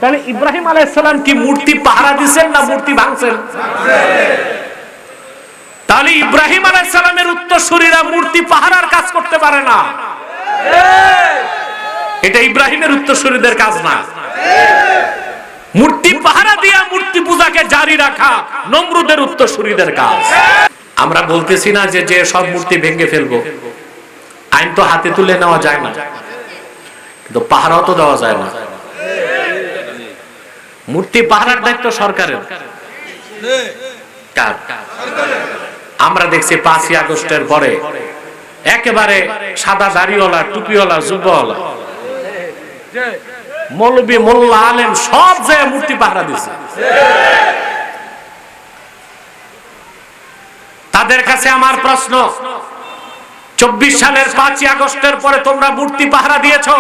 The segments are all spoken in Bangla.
তাহলে ইব্রাহিম আলাইহিস সালাম কি মূর্তি পাহারা দিবেন না মূর্তি ভাঙছেন? তাহলে ইব্রাহিম আলাইহিস সালামের উত্তরসূরিরা মূর্তি পাহারার কাজ করতে পারে না, এটা ইব্রাহিমের উত্তরসূরিদের কাজ না। মূর্তি পাহারা দিয়া মূর্তি পূজাকে জারি রাখা নমরুদের উত্তরসূরিদের কাজ। আমরা বলতেছি না যে যে সব মূর্তি ভেঙে ফেলবো, আইন তো হাতে তুলে নেওয়া যায় না, কিন্তু পাহারাও তো দেওয়া যায় না। মূর্তি পাহারার দায়িত্ব সরকারের। আমরা দেখছি 5ই আগস্টের পরে একেবারে সাদা দাড়িওয়ালা, টুপিওয়ালা, জুব্বাওয়ালা, মৌলবী, মোল্লা, আলেম সব জায়গায় মূর্তি পাহারা দিচ্ছে। তাদের কাছে আমার প্রশ্ন, 24 সালের 5ই আগস্টের পরে তোমরা মূর্তি পাহারা দিয়েছো,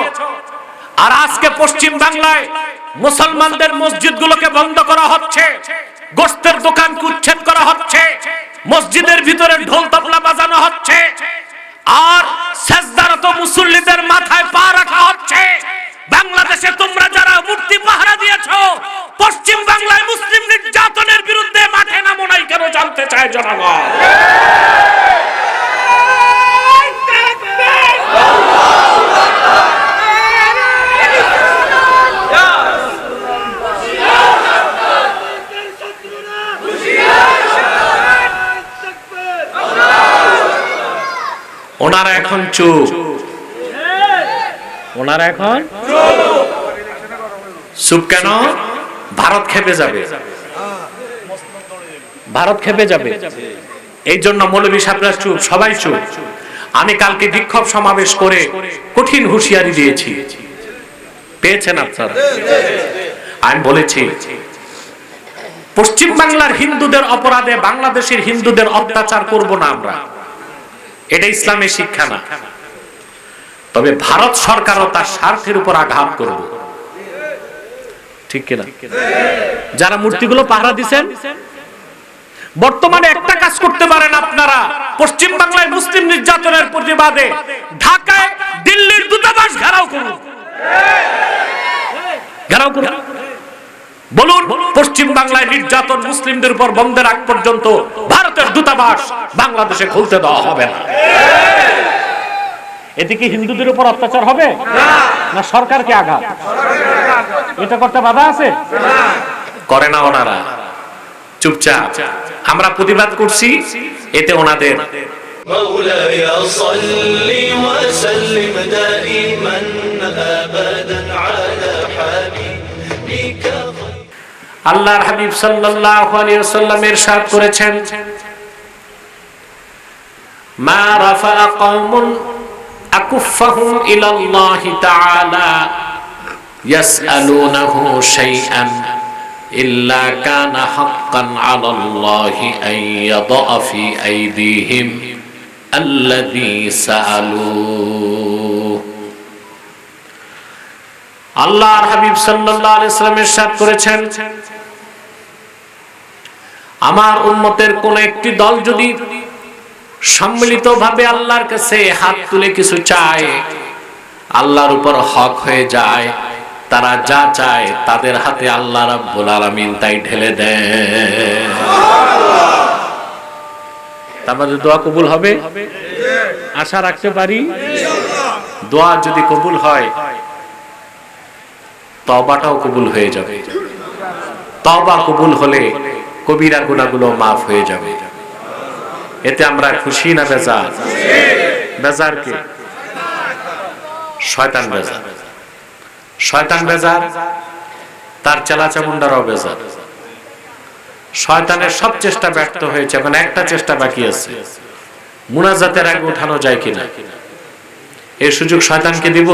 আর আজকে পশ্চিম বাংলায় মুসলমানদের মসজিদগুলোকে বন্ধ করা হচ্ছে, গোশতের দোকানকে উচ্ছেদ করা হচ্ছে, মসজিদের ভিতরে ঢোল তবলা বাজানো হচ্ছে, আর সেজদারত মুসল্লিদের মাথায় পা রাখা হচ্ছে। বাংলাদেশে তোমরা যারা মূর্তি পাহারা দিয়েছো, পশ্চিম বাংলায় মুসলিম নির্যাতনের বিরুদ্ধে মাঠে নামো নাই কেন জানতে চায় জনগণ। ওনারা এখন চুপ, ওনারা এখন চুপ কেন? ভারত খেপে যাবে, ভারত খেপে যাবে, এই জন্য মৌলভী সাহেবরা চুপ, সবাই চুপ। আমি কালকে বিক্ষোভ সমাবেশ করে কঠিন হুঁশিয়ারি দিয়েছি, পেয়েছেন আপনারা? আমি বলেছি পশ্চিম বাংলার হিন্দুদের অপরাধে বাংলাদেশের হিন্দুদের অত্যাচার করব না আমরা, এটা ইসলামের শিক্ষা না। তবে ভারত সরকারও তার স্বার্থের উপর আঘাত করবে, ঠিক কিনা? যারা মূর্তিগুলো পাহারা দিচ্ছেন, বর্তমানে একটা কাজ করতে পারেন আপনারা, পশ্চিম বাংলায় মুসলিম নির্যাতনের প্রতিবাদে ঢাকায় দিল্লির দূতাবাস ঘেরাও করুন, ঘেরাও করুন, বলুন পশ্চিম বাংলায় নির্যাতন মুসলিমদের উপর বন্ধের আগ পর্যন্ত ভারতের দূতাবাস বাংলাদেশে খুলতে দেওয়া হবে না। এতে কি হিন্দুদের উপর অত্যাচার হবে না সরকারকে আঘাত? এটা করতে বাধা আছে? করে না ওনারা, চুপচাপ। আমরা প্রতিবাদ করছি, এতে ওনাদের مولاي صل وسلم دائما ابدا على حبيبك। আল্লাহর হাবিব সাল্লাল্লাহু আলাইহি ওয়াসাল্লাম ইরশাদ করেছেন, মা রাফা কওমুন আকুফাহুম ইলাল্লাহি তাআলা ইয়াসআলুনাহু শাইআন ইল্লা কানা হাক্কান আলাল্লাহি আন ইয়াদা ফি আইদিহিম আল্লাযী সাআলু। আল্লাহর হাবিব সাল্লাল্লাহু আলাইহি ওয়াসাল্লাম ইরশাদ করেছেন, আমার উম্মতের কোন একটি দল যদি সম্মিলিতভাবে আল্লাহর কাছে হাত তুলে কিছু চায়, আল্লাহর উপর হক হয়ে যায়, তারা যা চায় তাদের হাতে আল্লাহ রাব্বুল আলামিন তাই ঢেলে দেন। আমাদের দোয়া কবুল হবে, আশা রাখতে পারি। দোয়া যদি কবুল হয়, তওবাটাও কবুল হয়ে যাবে। তওবা কবুল হলে কবিরা গুনাহগুলো মাফ হয়ে যাবে। এতে আমরা খুশি না বেজার? বেজার কে? শয়তান বেজার। শয়তান বেজার, তার চেলাচামুন্ডারাও বেজার। শয়তানের সব চেষ্টা ব্যর্থ হয়েছে, এখন একটা চেষ্টা বাকি আছে, মুনাজাতের আগে উঠানো যায় কিনা। এই সুযোগ শয়তানকে দিব?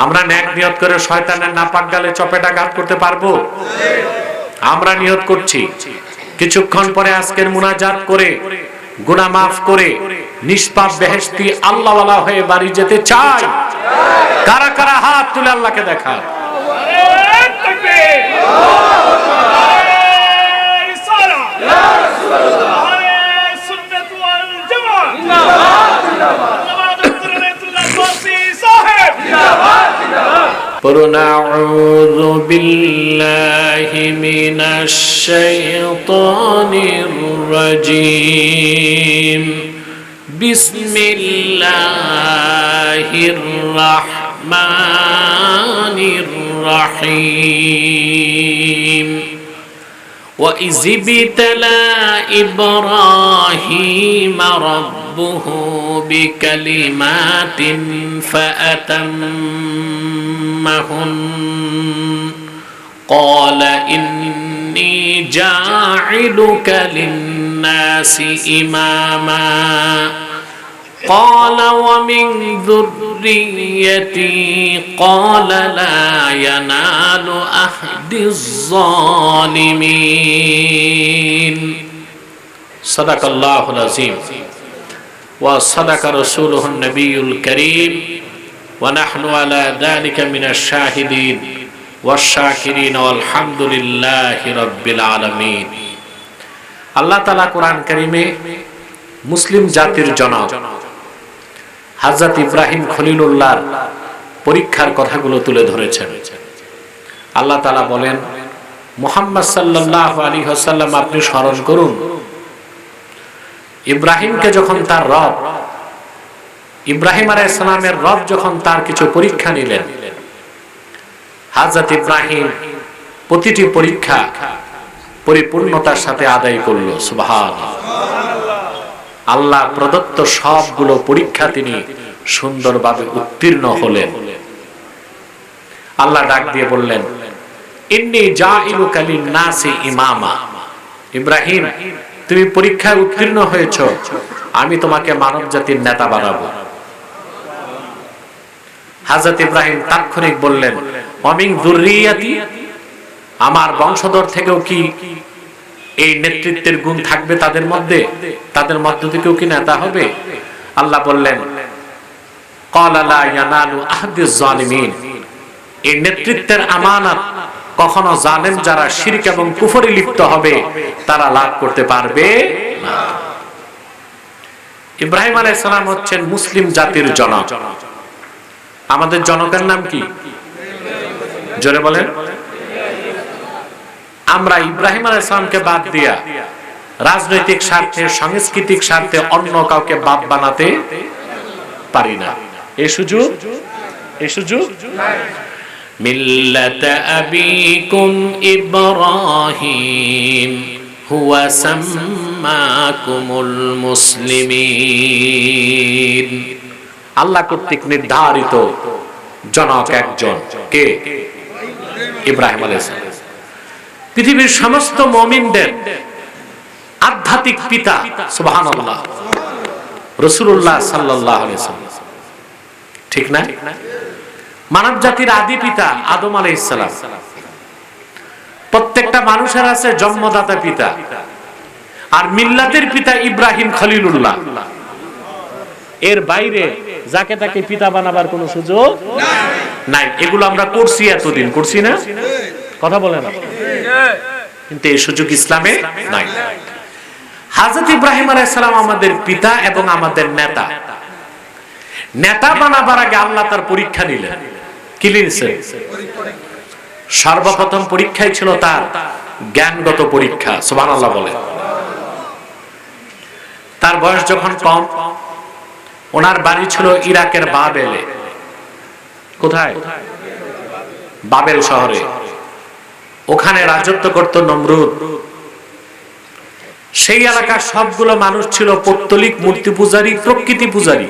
আমরা নেক নিয়ত করে শয়তানের নাপাক গালে চপেটাঘাত করতে পারবো? আমরা নিয়ত করছি, কিছুক্ষণ পরে আজকের মুনাজাত করে গুনাহ মাফ করে নিষ্পাপ বেহেশতি আল্লাহওয়ালা হয়ে বাড়ি যেতে চাই। কারা কারা হাত তুলে আল্লাহকে দেখা? পড়ুন نعوذ بالله من الشيطان الرجيم بسم الله الرحمن الرحيم وإذ ابتلى إبراهيم ربه بكلمات فأتمهن قال إني جاعلك للناس إماما قال ومن ذريتي قال لا ينال عهد الظالمين صدق الله العظيم وصدق رسوله النبي الكريم ونحن على ذلك من الشاهدين والشاكرين والحمد لله رب العالمين আল্লাহ তাআলা কোরআন কারীমে মুসলিম জাতির জনক হযরত ইব্রাহিম খলিলুল্লাহর পরীক্ষার কথাগুলো তুলে ধরেছেন। আল্লাহ তাআলা বলেন, মুহাম্মদ সাল্লাল্লাহু আলাইহি ওয়াসাল্লাম আপনি স্মরণ করুন, ইব্রাহিমকে যখন তার রব ইব্রাহিম আলাইহিস সালামের রব যখন তার কিছু পরীক্ষা নিলেন, হযরত ইব্রাহিম প্রতিটি পরীক্ষা পরিপূর্ণতার সাথে আদায় করল। সুবহানাল্লাহ। আল্লাহ প্রদত্ত সবগুলো পরীক্ষা তিনি সুন্দরভাবে উত্তীর্ণ হলেন। আল্লাহ ডাক দিয়ে বললেন, ইন্নী জাইলুকা লিন-নাসি ইমামা। ইব্রাহিম, তুমি পরীক্ষায় উত্তীর্ণ হয়েছো, আমি তোমাকে মানব জাতির নেতা বানাবো। হযরত ইব্রাহিম তাৎক্ষণিক বললেন, ওয়ামিন যুররিয়াতি, আমার বংশধর থেকেও কি এই নেতৃত্বের গুণ থাকবে তাদের মধ্যে? তাদের মধ্য থেকেও কি নেতা হবে? আল্লাহ বললেন, ক্বালা লা ইয়ানালু আহদিজ জালিমিন, এই নেতৃত্বের আমানত কখনো জালেম যারা শিরক এবং কুফরে লিপ্ত হবে তারা লাভ করতে পারবে না। ইব্রাহিম আলাইহিস সালাম হচ্ছেন মুসলিম জাতির জনক। আমাদের জনকের নাম কি? জোরে বলেন। আমরা ইব্রাহিম আলাইহিস সালামকে বাদ দিয়া রাজনৈতিক স্বার্থে, সাংস্কৃতিক স্বার্থে অন্য কাউকে বাপ বানাতে পারি না। এই সুযোগ মিল্লাতা আবিকুম ইব্রাহিম হুয়া সাম্মাকুমুল মুসলিমিন। আল্লাহ কর্তৃক নির্ধারিত জনক একজন, কে? ইব্রাহিম আলাইহিস সালাম। পৃথিবীর সমস্ত মুমিনদের আধ্যাত্মিক পিতা, সুবহানাল্লাহ, রাসূলুল্লাহ সাল্লাল্লাহু আলাইহি ওয়াসাল্লাম, ঠিক না? মানব জাতির আদি পিতা আদম আলাইহিস সালাম। প্রত্যেকটা মানুষের আছে জন্মদাতা পিতা, আর মিল্লাতের পিতা ইব্রাহিম খলিলুল্লাহ। এর বাইরে যাকে তাকে পিতা বানাবার কোনো সুযোগ নাই। এগুলো আমরা করছি, এতদিন করছি না? কথা বলে না, কিন্তু এই সুযোগ ইসলামে নাই। হযরত ইব্রাহিম আলাইহিস সালাম আমাদের পিতা এবং আমাদের নেতা। নেতা বানাবার আগে আল্লাহ তার পরীক্ষা নিলেন। কি নিলেন? সর্বপ্রথম পরীক্ষাই ছিল তার জ্ঞানগত পরীক্ষা। সুবহানাল্লাহ বলে। তার বয়স যখন কম, ওনার বাড়ি ছিল ইরাকের বাবেলে। কোথায়? বাবেল শহরে। ওখানে রাজত্ব করত নমরুদ। সেই এলাকার সবগুলো মানুষ ছিল পৌত্তলিক মূর্তি পূজারী, প্রকৃতি পূজারী।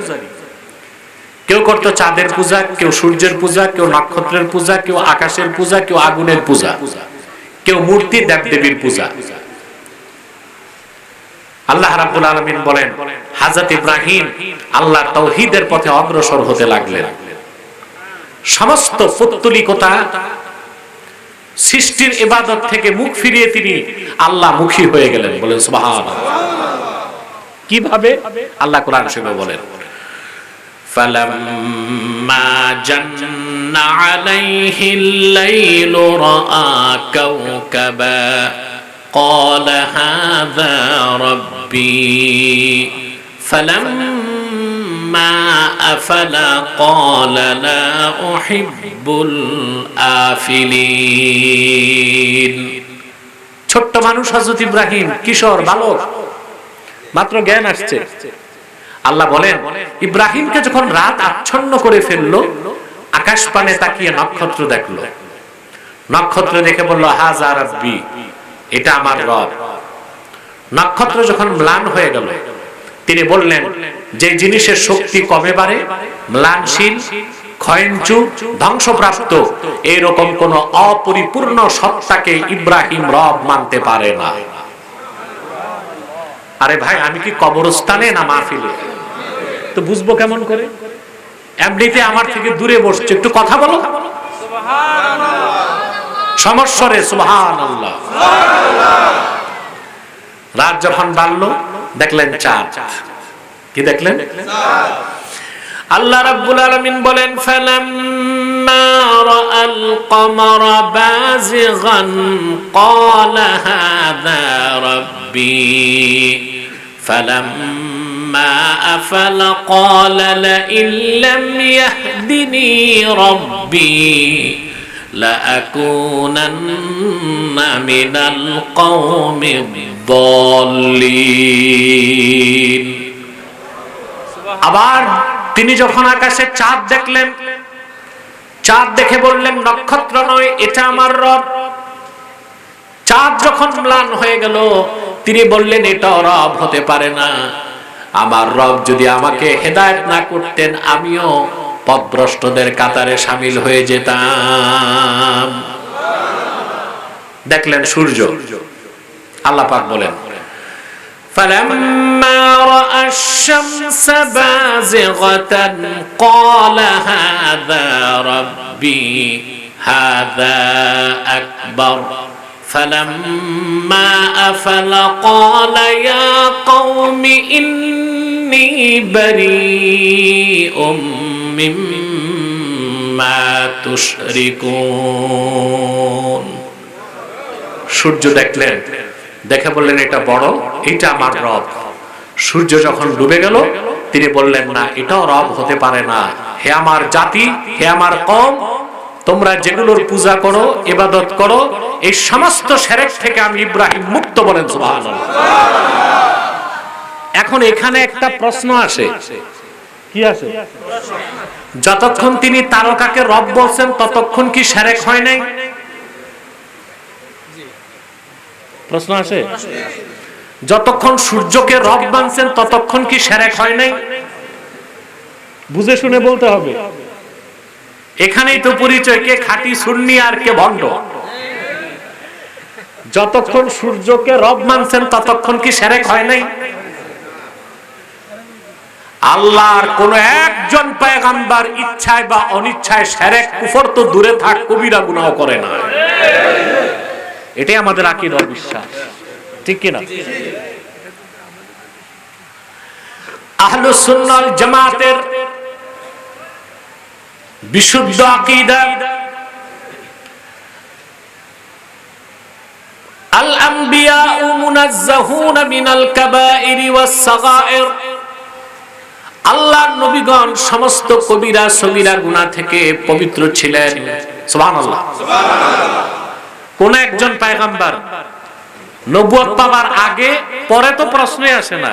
কেউ করত চাঁদের পূজা, কেউ সূর্যের পূজা, কেউ নক্ষত্রের পূজা, কেউ আকাশের পূজা, কেউ আগুনের পূজা, কেউ মূর্তি দেবদেবীর পূজা। আল্লাহ রাব্বুল আলামিন বলেন, হযরত ইব্রাহিম আল্লাহর তাওহীদের পথে অগ্রসর হতে লাগলেন। সমস্ত পৌত্তলিকতা, সৃষ্টির ইবাদত থেকে মুখ ফিরিয়ে তিনি আল্লাহ মুখী হয়ে গেলেন। বলেন সুবহানাল্লাহ। কিভাবে? আল্লাহ কোরআন শরীফে বলেন, ফালাম্মা জান্না আলাইহিল লাইলু রাআ কাওকাবা ক্বালা হাযা রাব্বি ফালাম্মা فلما أفل قال لا أحب الآفلين ছোট্ট মানুষ হযরত ইব্রাহিম কিশোর বালক মাত্র জ্ঞান আসছে আল্লাহ বলেন ইব্রাহিমকে যখন রাত আচ্ছন্ন করে ফেললো আকাশ পানে তাকিয়ে নক্ষত্র দেখলো নক্ষত্র দেখে বলল হাযা রাব্বি এটা আমার রব নক্ষত্র যখন ম্লান হয়ে গেল তিনি বললেন যে জিনিসের শক্তি কমে বাড়ে ম্লানশীল ক্ষয়ঞ্চু ধ্বংসপ্রাপ্ত এরকম কোন অপরিপূর্ণ সত্তাকে ইব্রাহিম রব মানতে পারে না আরে ভাই আমি কি কবরস্থানে না মাহফিলে তো বুঝবো কেমন করে এমনিতে আমার থেকে দূরে বসছে একটু কথা বলো সমস্বরে সুবহানাল্লাহ রাত যখন বাড়লো দেখলেন চাঁদ কি দেখলেন আল্লাহ রাব্বুল আলামিন বলেন ফালাম্মা রাআল কমারা বাযিগান ক্বালা হাযা রাব্বি ফালাম্মা আফালা ক্বালা লা ইল্লাম ইয়াহদিনি রাব্বি লাআকুনান্না মিনাল কওমিদ দাল্লিন আবার তিনি যখন আকাশে চাঁদ দেখলেন চাঁদ দেখে বললেন নক্ষত্র নয় এটা আমার রব চাঁদ যখন ম্লান হয়ে গেল তিনি বললেন এটা রব হতে পারে না আমার রব যদি আমাকে হেদায়েত না করতেন আমিও পথভ্রষ্টদের কাতারে শামিল হয়ে যেতাম দেখলেন সূর্য আল্লাহ পাক বলেন فلما رأى الشمس بازغة قال هذا ربي هذا أكبر فلما أفل قال يا قوم إني بريء مما تشركون সূর্য দেখলেন দেখে বললেন এটা বড় এটা আমার রব সূর্য যখন ডুবে গেল তিনি বললেন না এটাও রব হতে পারে না হে আমার জাতি হে আমার কওম তোমরা যেগুলোর পূজা করো ইবাদত করো এই সমস্ত শিরক থেকে আমি ইব্রাহিম মুক্ত বলেন সুবহানাল্লাহ এখন এখানে একটা প্রশ্ন আসে কি আসে যতক্ষণ তিনি তারকাকে রব বলছেন ততক্ষণ কি শিরক হয় নাই প্রশ্ন আসে যতক্ষণ সূর্যকে রব মানছেন ততক্ষণ কি শিরক হয় নাই বুঝে শুনে বলতে হবে এখানেই তো পরিচয় কে খাঁটি সুন্নি আর কে ভণ্ড যতক্ষণ সূর্যকে রব মানছেন ততক্ষণ কি শিরক হয় নাই আল্লাহর কোন একজন পয়গম্বর ইচ্ছায় বা অনিচ্ছায় শিরক কুফর তো দূরে থাক কবিরা গুনাহ করে না এটাই আমাদের আকীদার বিশ্বাস ঠিক কি না আহলুস সুন্নাহ ওয়াল জামাতের বিশুদ্ধ আকীদা আল আম্বিয়া মুনাজ্জাহুন মিনাল কাবাইরি ওয়াস সাগাইর আল্লাহর নবীগণ সমস্ত কবিরা সগীরা গুনাহ থেকে পবিত্র ছিলেন সুবহানাল্লাহ সুবহানাল্লাহ কোন একজন পয়গম্বর নবুয়ত পাবার আগে পরে তো প্রশ্নই আসে না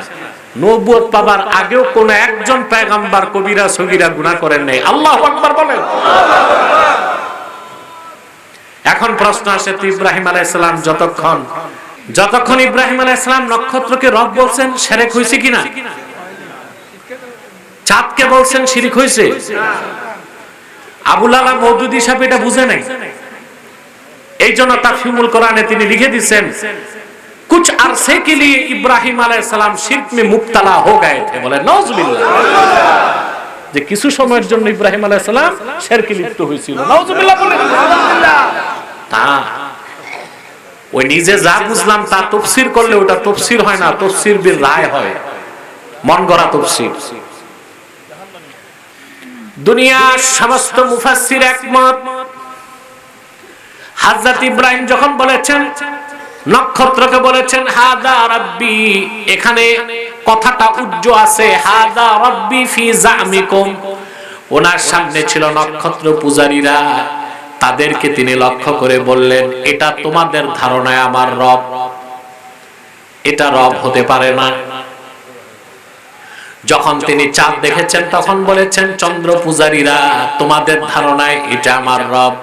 নবুয়ত পাবার আগেও কোন একজন পয়গম্বর কবিরা সগীরা গুনাহ করেন নাই আল্লাহু আকবার বলেন এখন প্রশ্ন আসে তো ইব্রাহিম আলাইহিস সালাম যতক্ষণ ইব্রাহিম আলাইহিস সালাম নক্ষত্রকে রব বলছেন শিরক হইছে কিনা চাঁদকে বলছেন শিরক হইছে আবুল আলা মওদুদী সাহেব এটা বুঝে নাই এইজন্য তাফহিমুল কোরআনে তিনি লিখে দিয়েছেন कुछ अरसे के लिए इब्राहिम अलैहिस्सलाम शिर्क में मुब्तला हो गए थे बोले नाउजुबिल्लाह যে কিছু সময়ের জন্য ইব্রাহিম আলাইহিস সালাম শিরকে লিপ্ত হয়েছিল নাউজুবিল্লাহ বলে তা ওই নিজে যা বুঝলাম তা তাফসীর করলে ওটা তাফসীর হয় না তাফসীর বিল রায় হয় মন গড়া তাফসীর দুনিয়ার সমস্ত মুফাসসির একমত হযরত ইব্রাহিম যখন বলেছেন নক্ষত্রকে বলেছেন হাদা রাব্বি এখানে কথাটা উজ্জ্বল আছে, হাদা রাব্বি ফি জামিকুম। ওনার সামনে ছিল নক্ষত্র পূজারীরা, তাদেরকে তিনি লক্ষ্য করে বললেন, এটা তোমাদের ধারণায় আমার রব, এটা রব হতে পারে না। যখন তিনি চাঁদ দেখেছেন তখন বলেছেন, চন্দ্র পূজারীরা, তোমাদের ধারণায় এটা আমার রব,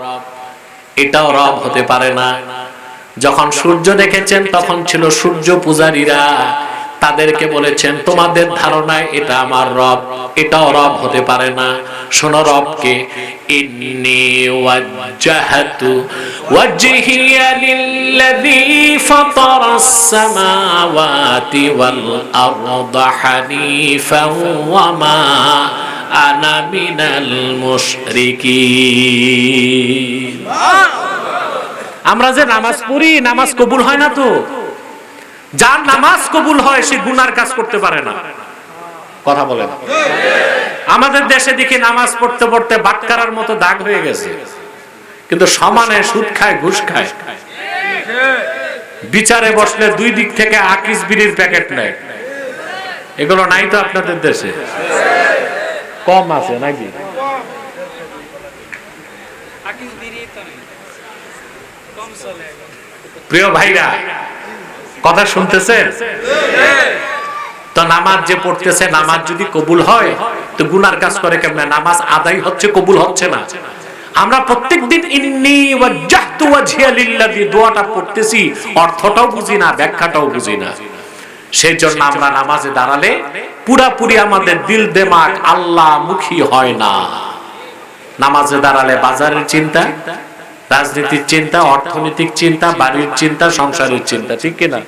এটাও রব হতে পারে না। যখন সূর্য দেখেছেন তখন ছিল সূর্য পূজারীরা, তাদেরকে বলেছেন, তোমাদের ধারণায় এটা আমার রব, এটাও রব হতে পারে না। শোনো রবকে, ইন্নী ওয়াজ্জাহতু ওয়াজহিয়া লিল্লাযী ফাতারাস সামাওয়াতি ওয়াল আরদা হানিফান ওয়া মা আনা মিনাল মুশরিকিন। আমরা যে নামাজ পড়ি, নামাজ কবুল হয় না তো। যার নামাজ কবুল হয় সে গুনার কাজ করতে পারে না। কথা বলেন। আমাদের দেশে দেখি নামাজ পড়তে পড়তে বাটকারার মতো দাগ হয়ে গেছে, কিন্তু সমানে সুদ খায়, ঘুষ খায়। বিচারে বসলে দুই দিক থেকে আকিস বিড়ির প্যাকেট নেয়। এগুলো নাই তো আপনাদের দেশে? কম আছে নাকি? প্রিয় ভাইরা, কথা শুনতেছেন তো? নামাজ যে পড়তেছে, নামাজ যদি কবুল হয় তো গুনার কাজ করে কেমনে? নামাজ আদায় হচ্ছে, কবুল হচ্ছে না। আমরা প্রত্যেকদিন ইন্নী ওয়াজ্জাহতু ওয়াজহিয়া লিল্লাযী দোয়াটা পড়তেছি, অর্থটাও বুঝি না, ব্যাখ্যাটাও বুঝি না। সেই জন্য আমরা নামাজে দাঁড়ালে পুরাপুরি আমাদের দিল দিমাগ আল্লাহ মুখী হয় না। নামাজে দাঁড়ালে বাজারের চিন্তা, রাজনীতির চিন্তা, অর্থনৈতিক চিন্তা, বাড়ির চিন্তা, সংসারের চিন্তা, ঠিক কিনা?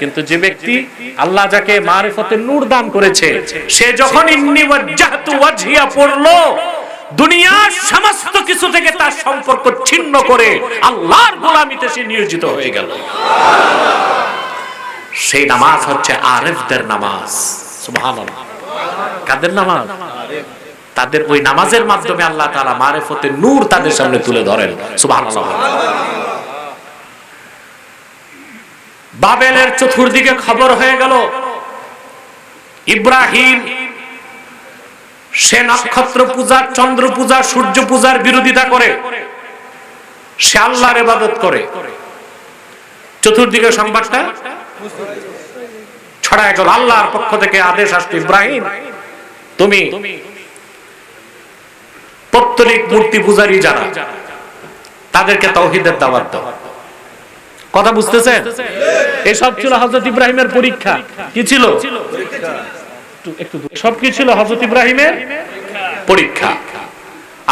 কিন্তু যে ব্যক্তি আল্লাহ যাকে মারিফতের নূর দান করেছে, সে যখন ইন্নী ওয়াজ্জাহতু ওয়াজহিয়া পড়লো, দুনিয়ার সমস্ত কিছু থেকে তার সম্পর্ক ছিন্ন করে আল্লাহর গোলামিতে সে নিয়োজিত হয়ে গেল। সেই নামাজ হচ্ছে আরেফদের নামাজ। সুবহানাল্লাহ। কাদের নামাজ? তাদের ওই নামাজের মাধ্যমে আল্লাহ তাআলা মারিফতের নূর তাদের সামনে তুলে ধরেন। সুবহানাল্লাহ। বাবেলের চতুর্দিকে খবর হয়ে গেল, ইব্রাহিম সে নক্ষত্র পূজা, চন্দ্র পূজা, সূর্য পূজার বিরোধিতা করে, সে আল্লাহর ইবাদত করে। চতুর্দিকে সংবাদটা ছড়ায় গেল। আল্লাহর পক্ষ থেকে আদেশ আসছে, ইব্রাহিম তুমি পৌত্তলিক মূর্তি পূজারী যারা, তাদেরকে তাওহীদের দাওয়াত দাও। কথা বুঝতেছেন? এসব ছিল হযরত ইব্রাহিমের পরীক্ষা। কি ছিল? সব কি ছিল হযরত ইব্রাহিমের পরীক্ষা।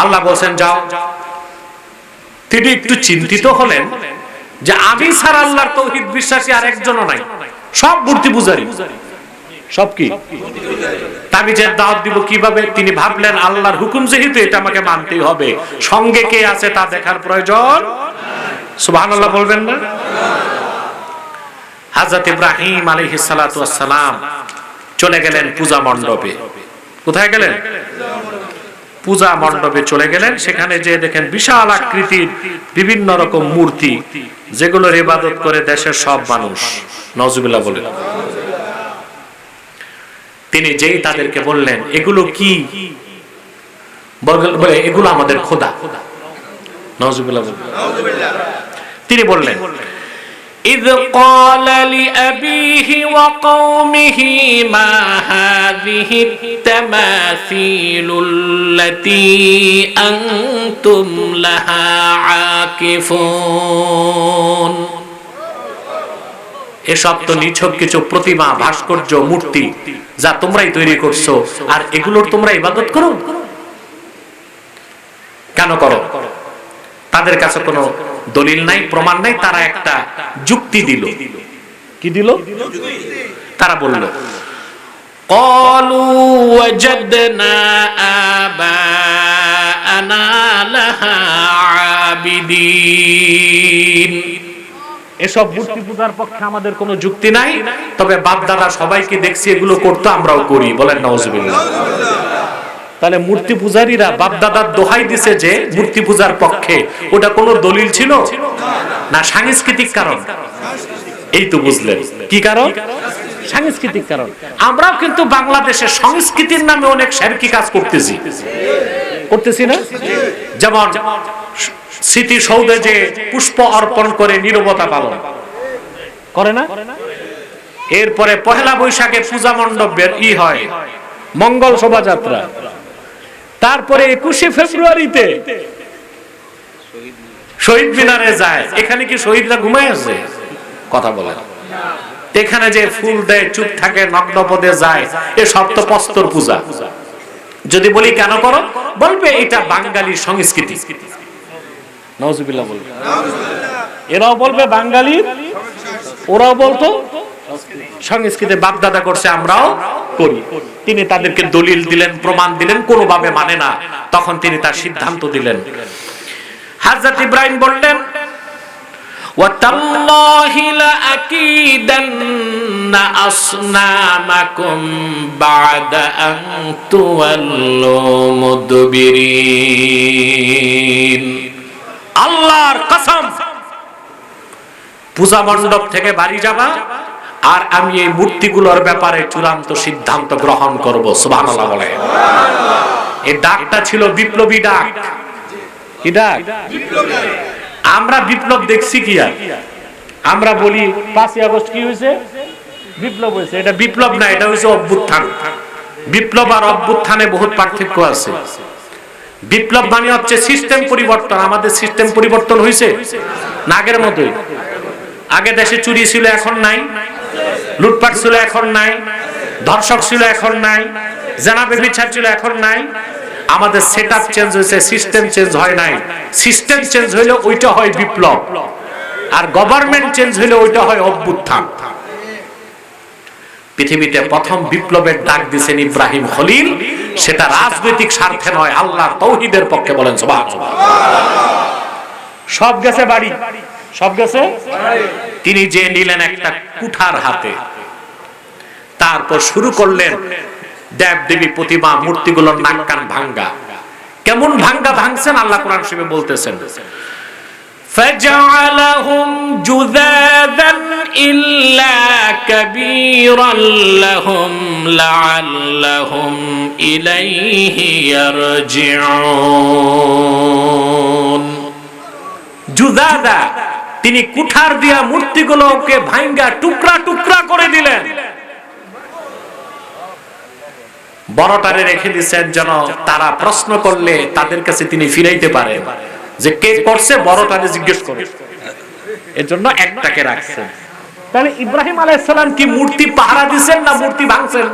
আল্লাহ বলেন যাও। তিনি একটু চিন্তিত হলেন যে আমি ছাড়া আল্লাহর তাওহীদ বিশ্বাসী আর একজনও নাই, সব মূর্তি পূজারী। সব কি তাবিজের দাওয়াত দিব কিভাবে? তিনি ভাবলেন আল্লাহর হুকুম যেহেতু, এটা আমাকে মানতেই হবে, সঙ্গে কে আছে তা দেখার প্রয়োজন। সুবহানাল্লাহ বলবেন না? হযরত ইব্রাহিম আলাইহিস সালাতু ওয়াস সালাম চলে গেলেন পূজা মণ্ডপে। কোথায় গেলেন? পূজা মণ্ডপে চলে গেলেন। সেখানে যে দেখেন বিশাল আকৃতির বিভিন্ন রকম মূর্তি, যেগুলোর ইবাদত করে দেশের সব মানুষ। নাউজুবিল্লাহ বলেন। তিনি যেই তাদেরকে বললেন এগুলো কি, বলে এগুলো আমাদের খোদা। নাউজুবিল্লাহ বলেন। তিনি বললেন, إذ قال لأبيه وقومه ما هذه التماثيل التي أنتم لها عاكفون। এসব তো নিছক কিছু প্রতিমা, ভাস্কর্য, মূর্তি যা তোমরাই তৈরি করছো, আর এগুলোর তোমরা ইবাদত করো। কেন করো? তাদের কাছে কোনো দলিল নাই, প্রমাণ নাই। তারা একটা যুক্তি দিল। কি দিল? তারা বলল, ক্বালু ওয়াজাদনা আবা'ানা লাহা আবিদিন। এসব মূর্তি পূজার পক্ষে আমাদের কোনো যুক্তি নাই, তবে বাপ-দাদা সবাইকে দেখছি এগুলো করতে, আমরাও করি। বলেন নাউজুবিল্লাহ। তাহলে মূর্তি পূজারীরা বাপ-দাদার দোহাই দিছে যে মূর্তি পূজার পক্ষে, ওটা কোনো দলিল ছিল না, সাংস্কৃতিক কারণ। এই তো বুঝলেন কি কারণ? সাংস্কৃতিক কারণ। আমরাও কিন্তু বাংলাদেশে সংস্কৃতির নামে অনেক শিরকি কাজ করতেছি না? যেমন স্মৃতিসৌধে যে পুষ্প অর্পণ করে নীরবতা পালন করে না, এরপরে পহেলা বৈশাখে পূজা মণ্ডপের হয় মঙ্গল শোভাযাত্রা, তারপরে 21শে ফেব্রুয়ারিতে শহীদ মিনারে যায়। এখানে কি শহীদরা ঘুমায় আছে? কথা বলে এখানে যে ফুল দেয়, চুপ থাকে, নগ্নপদে যায়, এসব তো প্রস্তর পূজা। যদি বলি কেন করো, বলবে এটা বাঙালি সংস্কৃতি। নাউজুবিল্লাহ বলবে, এরাও বলবে বাঙালি, ওরাও বলতো সংস্কৃতি, বাপদাদা করছে আমরাও করি। তিনি তাদেরকে দলিল দিলেন, প্রমাণ দিলেন, কোনোভাবে মানে না। তখন তিনি তার সিদ্ধান্ত দিলেন। হযরত ইব্রাহিম বললেন, ওয়াতাল্লাহি লাআকিদান্না আসনামাকুম বা'দা আন তুওয়াল্লু মুদবিরিন। আল্লাহর কসম, পূজা মণ্ডপ থেকে বাড়ি যাবা আর আমি এই মূর্তিগুলোর ব্যাপারে চূড়ান্ত সিদ্ধান্ত গ্রহণ করব। সুবহানাল্লাহ বলে। এই ডাকটা ছিল বিপ্লবী ডাক। কি ডাক? আমরা বিপ্লব দেখছি কি আর? আমরা বলি 5ই আগস্ট কি হয়েছে? বিপ্লব হয়েছে। এটা বিপ্লব না, এটা হয়েছে অভ্যুত্থান। বিপ্লব আর অভ্যুত্থানে বহুত পার্থক্য আছে। বিপ্লব মানে হচ্ছে সিস্টেম পরিবর্তন। আমাদের সিস্টেম পরিবর্তন হয়েছে না আগের মতোই? আগে দেশে চুরি ছিল, এখন নাই। লুটপাট ছিল, এখন নাই। ধর্ষক ছিল, এখন নাই। জেনা ব্যভিচার ছিল, এখন নাই। আমাদের সেটআপ চেঞ্জ হয়েছে, সিস্টেম চেঞ্জ হয় নাই। সিস্টেম চেঞ্জ হইলে ওইটা হয় বিপ্লব, আর গভর্নমেন্ট চেঞ্জ হইলে ওইটা হয় অভ্যুত্থান। পৃথিবীতে প্রথম বিপ্লবের ডাক দিয়েছেন ইব্রাহিম খলিল। সেটা রাজনৈতিক স্বার্থে নয়, আল্লাহর তাওহীদের পক্ষে। বলেন সুবহানাল্লাহ। সব গেছে বাড়ি, সব গেছে। তিনি যে নিলেন একটা কুঠার হাতে, তারপর শুরু করলেন দেব দেবী প্রতিমা মূর্তিগুলোর নাক কান ভাঙ্গা। কেমন ভাঙ্গা ভাঙছেন আল্লাহ কোরআন শরীফে বলতেছেন, فَجَعَلَهُمْ جُذَاذًا إِلَّا كَبِيرًا لَهُمْ لَعَلَّهُمْ إِلَيْهِ يَرْجِعُونَ। জুদাদা, তিনি কুঠার দিয়া মূর্তিগুলোকে ভাঙ্গা টুকরা টুকরা করে দিলেন। বড়টারে রেখে দিয়েছেন যেন তারা প্রশ্ন করলে তাদের কাছে তিনি ফিরাইতে পারেন যে কে করছে, বড়টারে জিজ্ঞেস করে। এর জন্য একটাকে রাখছেন। তাহলে ইব্রাহিম আলাইহিস সালাম কি মূর্তি পাহারা দিবেন না মূর্তি ভাঙছেন?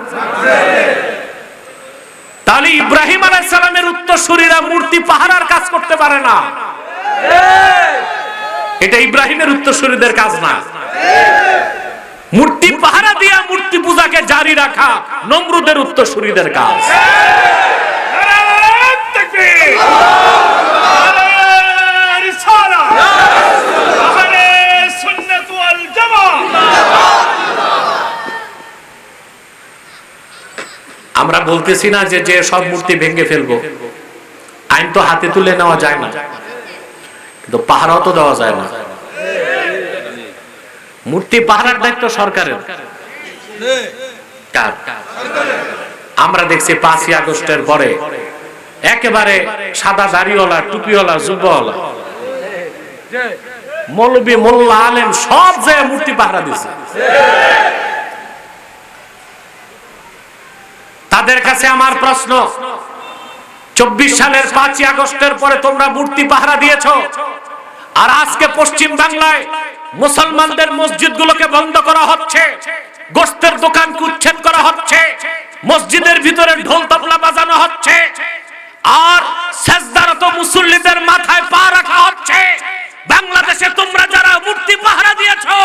তাহলে ইব্রাহিম আলাইহিস সালামের উত্তরসূরিরা মূর্তি পাহারার কাজ করতে পারে না। এটা ইব্রাহিমের উত্তরসূরিদের কাজ না। মূর্তি পাহারা দিয়া মূর্তি পূজাকে জারি রাখা নমরুদের উত্তরসূরিদের কাজ। আমরা বলতেছি না যে যে সব মূর্তি ভেঙে ফেলবো। আইন তো হাতে তুলে নেওয়া যায় না, কিন্তু পাহারাও তো দেওয়া যায় না। মূর্তি পাহারার দায়িত্ব সরকারের। আমরা দেখছি 5ই আগস্টের পরে একেবারে সাদা দাড়িওয়ালা, টুপিওয়ালা, যুবওয়ালা, মৌলবী, মোল্লা, আলেম সব যে মূর্তি পাহারা দিচ্ছে। তাদের কাছে আমার প্রশ্ন, 24 সালের 5ই আগস্টের পরে তোমরা মূর্তি পাহারা দিয়েছো, আর আজকে পশ্চিম বাংলায় মুসলমানদের মসজিদগুলোকে বন্ধ করা হচ্ছে, গোশতের দোকানকে উচ্ছেদ করা হচ্ছে, মসজিদের ভিতরে ঢোল তবলা বাজানো হচ্ছে, আর সেজদারত মুসল্লিদের মাথায় পা রাখা হচ্ছে। বাংলাদেশে তোমরা যারা মূর্তি পাহারা দিয়েছো,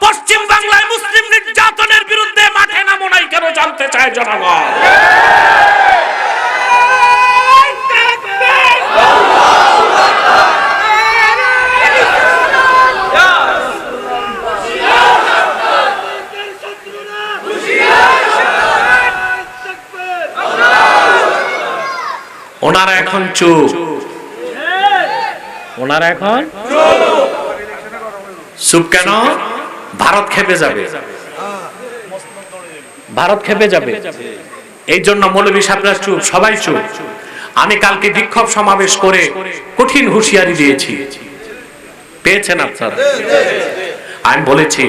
পশ্চিম বাংলায় মুসলিম নির্যাতনের বিরুদ্ধে মাঠে নামো নাই কেন জানতে চায় জনগণ। ওনারা এখন চুপ, ওনারা এখন চুপ কেন? ভারত খেপে যাবে। ভারত খেপে যাবে। এই জন্য মৌলভী সাহেবরা চুপ, সবাই চুপ। আমি কালকে বিক্ষোভ সমাবেশ করে কঠিন হুঁশিয়ারি দিয়েছি, পেয়েছেন আপনারা? আমি বলেছি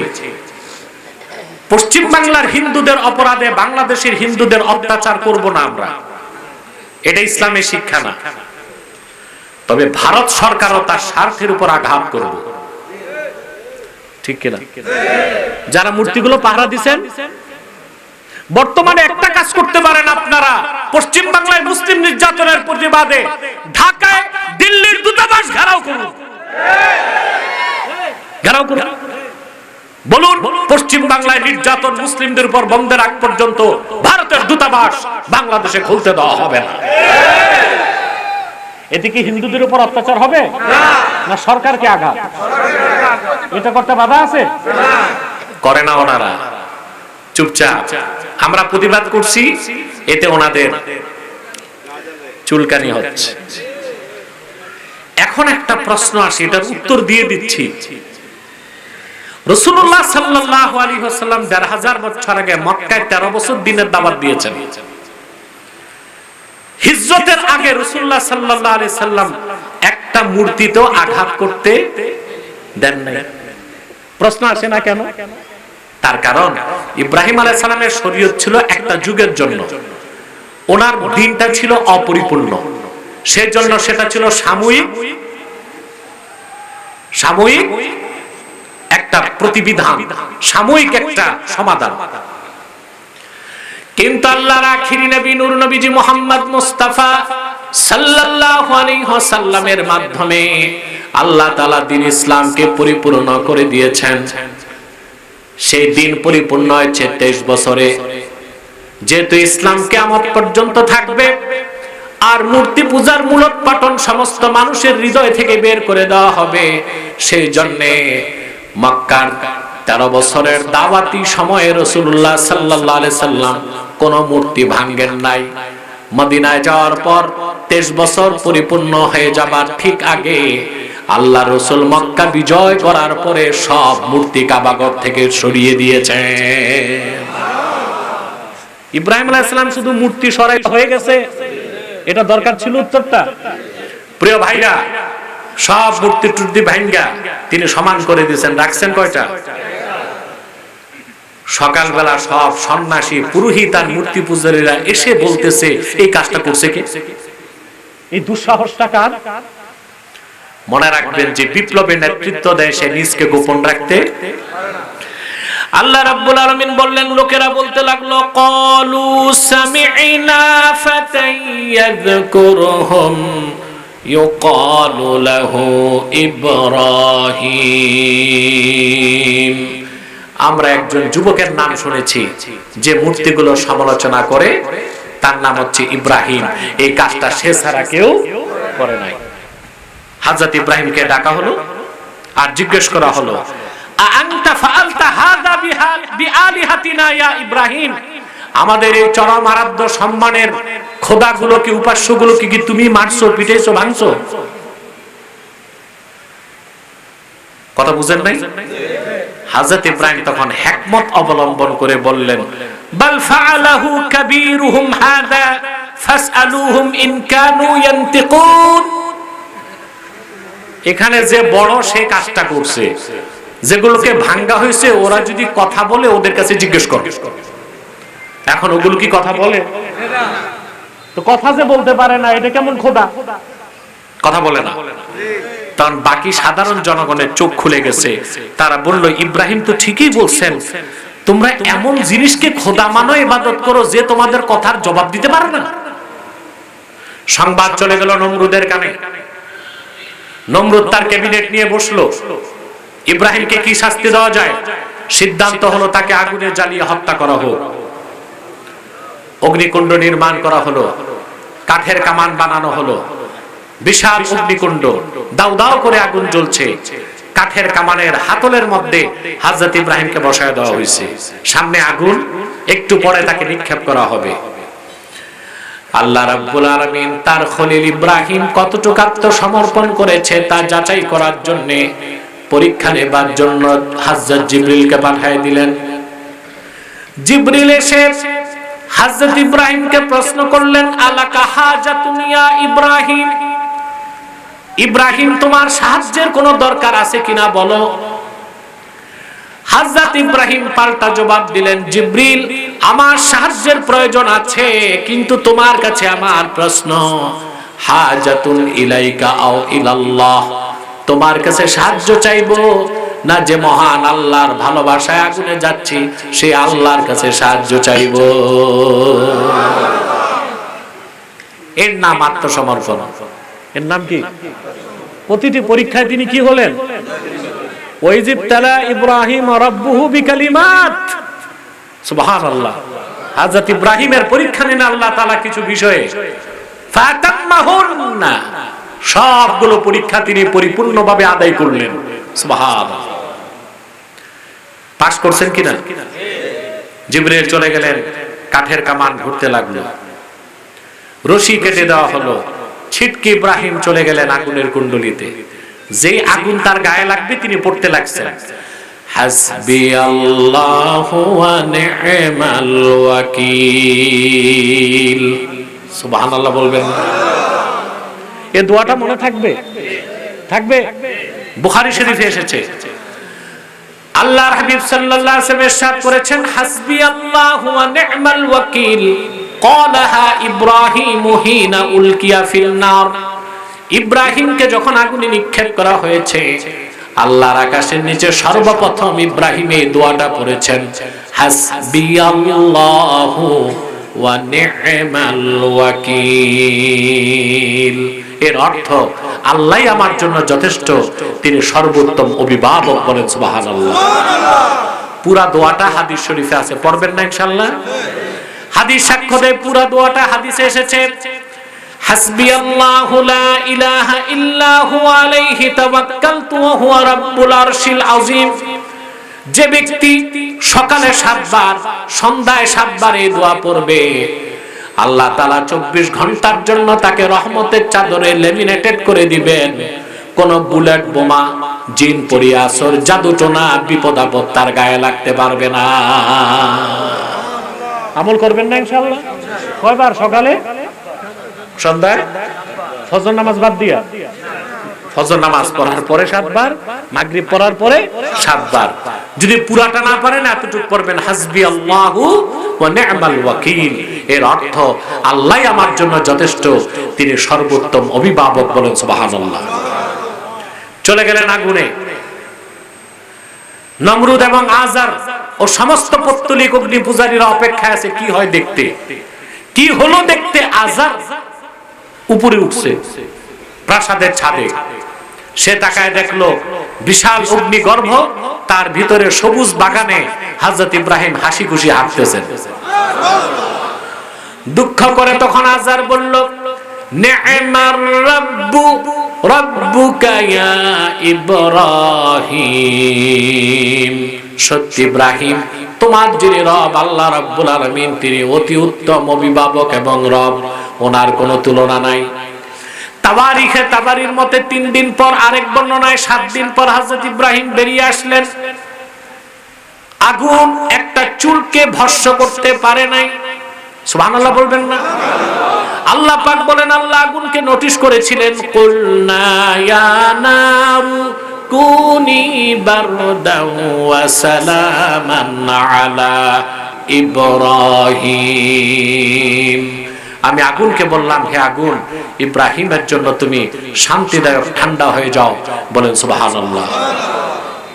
পশ্চিম বাংলার হিন্দুদের অপরাধে বাংলাদেশের হিন্দুদের অত্যাচার করব না আমরা, এটা ইসলামের শিক্ষা না। তবে ভারত সরকারও তার স্বার্থের উপর আঘাত করবে, ঠিক কিনা? যারা মূর্তিগুলো পাহারা দিচ্ছেন, বর্তমানে একটা কাজ করতে পারেন আপনারা, পশ্চিম বাংলায় মুসলিম নির্যাতনের প্রতিবাদে ঢাকায় দিল্লির দূতাবাস ঘেরাও করুন, ঘেরাও করুন। বলুন পশ্চিম বাংলায় নির্যাতন মুসলিমদের উপর বন্ধের আগ পর্যন্ত ভারতের দূতাবাস বাংলাদেশে খুলতে দেওয়া হবে না। এতে কি হিন্দুদের উপর অত্যাচার হবে না সরকারকে আঘাত? এটা করতে বাধা আছে? করে না ওনারা, চুপচাপ। আমরা প্রতিবাদ করছি, এতে ওনাদের চুলকানি হচ্ছে। এখন একটা প্রশ্ন আসে, এটার উত্তর দিয়ে দিচ্ছি। রাসূলুল্লাহ সাল্লাল্লাহু আলাইহি ওয়াসাল্লাম ১৫০০ বছর আগে মক্কায় ১৩ বছর দিনের দাওয়াত দিয়েছেন। হিজরতের আগে রাসূলুল্লাহ সাল্লাল্লাহু আলাইহি সাল্লাম একটা মূর্তিতেও আঘাত করতে দেন নাই। প্রশ্ন আসে না কেন? তার কারণ ইব্রাহিম আলাইহিস সালামের শরীয়ত ছিল একটা যুগের জন্য, ওনার দিনটা ছিল অপরিপূর্ণ, সেজন্য সেটা ছিল সাময়িক একটা প্রতিবিধান, সাময়িক একটা সমাধান। কিন্তু আল্লাহর আখিরি নবী নূর নবীজি মুহাম্মদ মুস্তাফা সাল্লাল্লাহু আলাইহি ওয়াসাল্লামের মাধ্যমে আল্লাহ তাআলা দ্বীন ইসলামকে পরিপূর্ণ করে দিয়েছেন। সেই দিন পরিপূর্ণ হয়েছে 23 বছরে। যেহেতু ইসলাম কিয়ামত পর্যন্ত থাকবে আর মূর্তি পূজার মূলোৎপাটন সমস্ত মানুষের হৃদয় থেকে বের করে দেওয়া হবে, সেই জন্যে মক্কার 13 বছরের দাওয়াতি সময়ে রাসূলুল্লাহ সাল্লাল্লাহু আলাইহি সাল্লাম কোন মূর্তি ভাঙ্গেন নাই। মদিনায় যাওয়ার পর 23 বছর পরিপূর্ণ হয়ে যাবার ঠিক আগে আল্লাহ রাসূল মক্কা বিজয় করার পরে সব মূর্তি কাবাগর থেকে সরিয়ে দিয়েছেন। ইব্রাহিম আলাইহিস সালাম শুধু মূর্তি সরাই হয়ে গেছে, এটা দরকার ছিল উত্তরটা? প্রিয় ভাইরা, সব মূর্তি টুর্তি ভাঙ্গা তিনি সমান করে দিয়েছেন। রাখছেন কয়টা? সকালবেলা সব সন্ন্যাসী পুরোহিত আর মূর্তি পূজারীরা এসে বলতেছে এই কাজটা করছে কে? এই দুঃসাহসটা কার? মনে রাখবেন যে বিপ্লবের নেতৃত্ব দেয় সে নিজকে গোপন রাখতে। আল্লাহ রাব্বুল আলামিন বললেন, লোকেরা বলতে লাগলো ক্বালু সামি'না ফাতান ইয়াযকুরুহুম ইউকালু লাহু ইব্রাহিম। আমরা একজন যুবকের নাম শুনেছি যে মূর্তিগুলো সমালোচনা করে, তার নাম হচ্ছে ইব্রাহিম। এই কাজটা সে ছাড়া কেউ করে নাই। হযরত ইব্রাহিমকে ডাকা হলো আর জিজ্ঞেস করা হলো, আনতা ফাআলতা হাযা বিআলিহাতিনা ইয়া ইব্রাহিম, আমাদের এই চরম আরাধ্য সম্মানের খোদাগুলোকে, উপাস্যগুলোকে কি তুমি মারছো, পিটাইছো, ভাঙছো? কথা বুঝেন নাই? হযরত ইব্রাহিম তখন হিকমত অবলম্বন করে বললেন, বাল ফাআলাহু কাবীরুহুম হাযা ফাসআলুহুম ইন কানু ইয়ানতিকুন। এখানে যে বড় সে কাজটা করছে, যেগুলোকে ভাঙ্গা হয়েছে ওরা যদি কথা বলে ওদের কাছে জিজ্ঞেস করো। এখন ওগুলো কি কথা বলে? তো কথা যে বলতে পারে না, এটা কেমন খোদা? কথা বলে না। তখন বাকি সাধারণ জনগণের চোখ খুলে গেছে। তারা বলল, ইব্রাহিম তো ঠিকই বলছেন, তোমরা এমন জিনিসকে খোদা মানো, ইবাদত করো যে তোমাদের কথার জবাব দিতে পারে না। সংবাদ চলে গেল নমরুদের কানে। নমরুদ তার ক্যাবিনেট নিয়ে বসলো, ইব্রাহিমকে কি শাস্তি দেওয়া যায়? সিদ্ধান্ত হলো তাকে আগুনে জ্বালিয়ে হত্যা করা হোক। অগ্নিকুণ্ড নির্মাণ করা হলো, কাঠের কামান বানানো হলো, বিশাল অগ্নিকুণ্ড, দাউ দাউ করে আগুন জ্বলছে। কাঠের কামানের হাতলের মধ্যে হযরত ইব্রাহিমকে বসায় দেওয়া হয়েছে, সামনে আগুন, একটু পরে তাকে নিক্ষেপ করা হবে। আল্লাহ রাব্বুল আলামিন তার খলিল ইব্রাহিম কতটুকু আত্মসমর্পণ করেছে তা যাচাই করার জন্য, পরীক্ষা নেবার জন্য হযরত জিবরিলকে পাঠিয়ে দিলেন। জিবরিল এসে হযরত ইব্রাহিমকে প্রশ্ন করলেন, আলাকা হাজাতুন ইয়া ইব্রাহিম, ইব্রাহিম তোমার সাহায্যের কোনো দরকার আছে কিনা বলো। হযরত ইব্রাহিম পাল্টা জবাব দিলেন, জিবরিল আমার সাহায্যের প্রয়োজন আছে, কিন্তু তোমার কাছে আমার প্রশ্ন, হাজাতুন ইলাইকা আও ইলাল্লাহ, তোমার কাছে সাহায্য চাইবো না যে মহান আল্লাহর ভালোবাসায় আগুনে যাচ্ছি সেই আল্লাহর কাছে সাহায্য চাইবো। এর নাম আত্মসমর্পণ। এর নাম কি? প্রতিটি পরীক্ষায় তিনি কি হলেন? ওয়াইজিবতালা ইব্রাহিম রাব্বুহু বিকালিমাত, সুবহানাল্লাহ। হযরত ইব্রাহিমের পরীক্ষা নেন আল্লাহ তাআলা কিছু বিষয়ে, ফাতাম্মাহুন্না, সবগুলো পরীক্ষা তিনি পরিপূর্ণভাবে আদায় করলেন, সুবহানাল্লাহ। পাস করছেন কিনা? জিবরিল চলে গেলেন, কাঠের কামান ঘুরতে লাগলো, রশি কেটে দেওয়া হলো, ছিটকে ইব্রাহিম চলে গেলেন আগুনের কুণ্ডলিতে। যে আগুন তার গায়ে লাগবে তিনি পড়তে লাগছেন, হাসবিয়াল্লাহু ওয়া নি'মাল ওয়াকিল, সুবহানাল্লাহ বলবেন। এই দোয়াটা মনে থাকবে? থাকবে। বুখারী শরীফে এসেছে, আল্লাহর হাবিব সাল্লাল্লাহু আলাইহি ওয়াসাল্লাম ইরশাদ করেছেন, হাসবিয়াল্লাহু ওয়া নি'মাল ওয়াকিল ক্বালাহা ইব্রাহিম হিনা উলকিয়া ফিল নার, ইব্রাহিমকে যখন আগুনে নিক্ষেপ করা হয়েছে আল্লাহর আকাশের নিচে সর্বপ্রথম ইব্রাহিম এই দোয়াটা পড়েছেন, হাসবিয়াল্লাহু ওয়া নি'মাল ওয়াকিল। এর অর্থ আল্লাহই আমার জন্য যথেষ্ট, তিনি সর্বোত্তম অভিভাবক, বলেন সুবহানাল্লাহ। পুরা দোয়াটা হাদিস শরীফে আছে, পড়বেন না ইনশাআল্লাহ? হাদিস সাক্ষ্য দেয় পুরা দোয়াটা হাদিসে এসেছে, হাসবিয়াল্লাহু লা ইলাহা ইল্লা হুয়া আলাইহি তাওয়াক্কালতু ওয়া হুয়া রাব্বুল আরশিল আযীম। যে ব্যক্তি সকালে 7 বার সন্ধ্যায় 7 বার এই দোয়া পড়বে আল্লাহ তাআলা 24 ঘন্টার জন্য তাকে রহমতের চাদরে লেমিনেটেড করে দিবেন। কোন বুলেট বোমা, জিন পরিয়া আসর, জাদুটোনা, বিপদ আপদ তার গায়ে লাগতে পারবে না। আমল করবেন না ইনশাআল্লাহ? কয়বার? সকালে, সন্ধ্যায়, ফজর নামাজ বাদ দিয়া, ফজর নামাজ পড়ার পরে 7 বার, মাগরিব পড়ার পরে 7 বার। যদি পুরাটা না পারেন এতটুকু পড়বেন, হাসবিয়াল্লাহু ওয়া নি'মাল ওয়াকিল। এর অর্থ আল্লাহই আমার জন্য যথেষ্ট, তিনি সর্বোত্তম অভিভাবক, বলেন সুবহানাল্লাহ। চলে গেলেন আগুনে। নমরুদ এবং আজার ও সমস্ত পৌত্তলিক অগ্নি পূজারীরা অপেক্ষায় আছে কি হয় দেখতে। কি হলো দেখতে, আজার উপরে উঠছে প্রাসাদের ছাদে। সে তাকায় দেখলো বিশাল অগ্নিগর্ভ, তার ভিতরে সবুজ বাগানে হযরত ইব্রাহিম হাসি খুশি হাঁটতেছেন। দুঃখ করে তখন আজার বলল, নি'মার রাব্বু রাব্বুকা ইয়া ইব্রাহিম, সত্যি ইব্রাহিম তোমার যিনি রব আল্লাহ রাব্বুল আলামিন তিনি অতি উত্তম অভিভাবক এবং রব, ওনার কোনো তুলনা নাই। তাবারিখে তাবারির মতে 3 দিন পর, আরেক বর্ণনায় 7 দিন পর হযরত ইব্রাহিম বেরিয়ে আসলেন। আগুন একটা চুলকে ভস্ম করতে পারে নাই, সুবহানাল্লাহ বলবেন না? আল্লাহ পাক বলেন, আল্লাহ আগুনকে নোটিশ করেছিলেন, কুলনা ইয়া নারু কুনি বারদাও ওয়া সালামান আলা ইব্রাহিম। আমি আগুনকে বললাম, হে আগুন, ইব্রাহিমের জন্য তুমি শান্তিদায়ক ঠান্ডা হয়ে যাও, বলেন সুবহানাল্লাহ।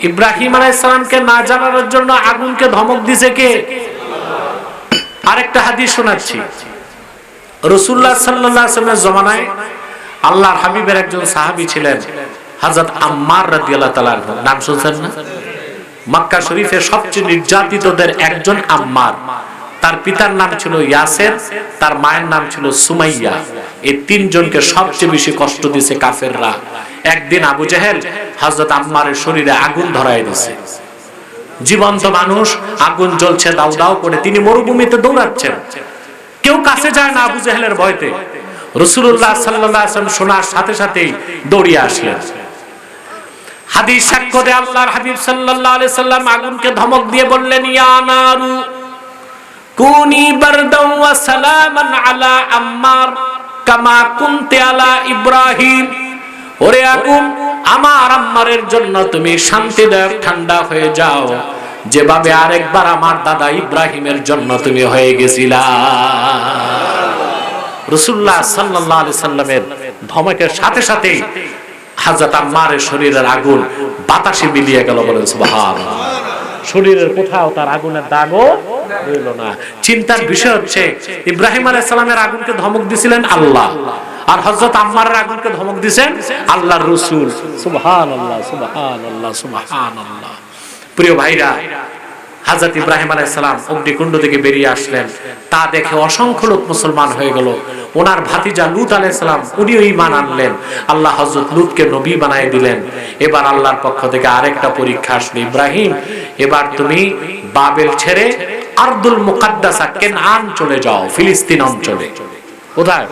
ইব্রাহিম আলাইহিস সালামকে না জানানোর জন্য আগুনকে ধমক দিয়েছে কে? আরেকটা হাদিস শোনাচ্ছি। রাসূলুল্লাহ সাল্লাল্লাহু আলাইহি ওয়াসাল্লামের জমানায় আল্লাহর হাবিবের একজন সাহাবী ছিলেন হযরত আম্মার রাদিয়াল্লাহু তাআলা আনহু। নাম শুনছেন না? মক্কা শরীফের সবচেয়ে নির্যাতিতদের একজন আম্মার। তার পিতার নাম ছিল ইয়াসের, তার মায়ের নাম ছিল সুমাইয়া। এই 3 জনকে সবচেয়ে বেশি কষ্ট দিয়েছে কাফেররা। একদিন আবু জেহেল হযরত আম্মারের শরীরে আগুন ধরায় দিয়েছে। জীবন্ত মানুষ, আগুন জ্বলছে দাউ দাউ করে, তিনি মরুভূমিতে দৌড়াচ্ছেন, কেউ কাছে যায় না আবু জেহেলের ভয়তে। রাসূলুল্লাহ সাল্লাল্লাহু আলাইহি ওয়াসাল্লাম শোনার সাথে সাথেই দৌড়িয়ে আসলেন। হাদিস সাক্ষ্য দেয় আল্লাহর হাবিব সাল্লাল্লাহু আলাইহি ওয়াসাল্লাম আগুনকে ধমক দিয়ে বললেন, ইয়া নারু কুনি বারদাও ওয়া সালামান আলা আম্মার কামা কুনতি আলা ইব্রাহিম। ওরে আগুন, আমার আম্মারের জন্য তুমি শান্তিদায়ক ঠান্ডা হয়ে যাও, যেভাবে আরেকবার আমার দাদা ইব্রাহিমের জন্য তুমি হয়ে গেছিলা। রাসূলুল্লাহ সাল্লাল্লাহু আলাইহি সাল্লামের ধমকের সাথে সাথে হযরত আম্মারের শরীরের আগুন বাতাসে মিলিয়ে গেল। বলেন সুবহানাল্লাহ। শরীরের কোথাও তার আগুনের দাগও রইল না। চিন্তার বিষয় হচ্ছে, ইব্রাহিম আলাইহিস সালামের আগুনকে ধমক দিছিলেন আল্লাহ, আর হযরত আম্মারের আগুনকে ধমক দিবেন আল্লাহর রাসূল। সুবহানাল্লাহ, সুবহানাল্লাহ, সুবহানাল্লাহ। প্রিয় ভাইরা, হযরত ইব্রাহিম আলাইহিস সালাম অগ্নিকুণ্ড থেকে বেরিয়ে আসলেন, তা দেখে অসংখ্য লোক মুসলমান হয়ে গেল। ওনার ভাতিজা লূত আলাইহিস সালাম উনিও ঈমান আনলেন। আল্লাহ হযরত লূতকে নবী বানায় দিলেন। এবার আল্লাহর পক্ষ থেকে আরেকটা পরীক্ষা আসলো, ইব্রাহিম এবার তুমি বাবেল ছেড়ে আরদুল মুকাদ্দাসা কেনআন চলে যাও, ফিলিস্তিন অঞ্চলে। কোথায়?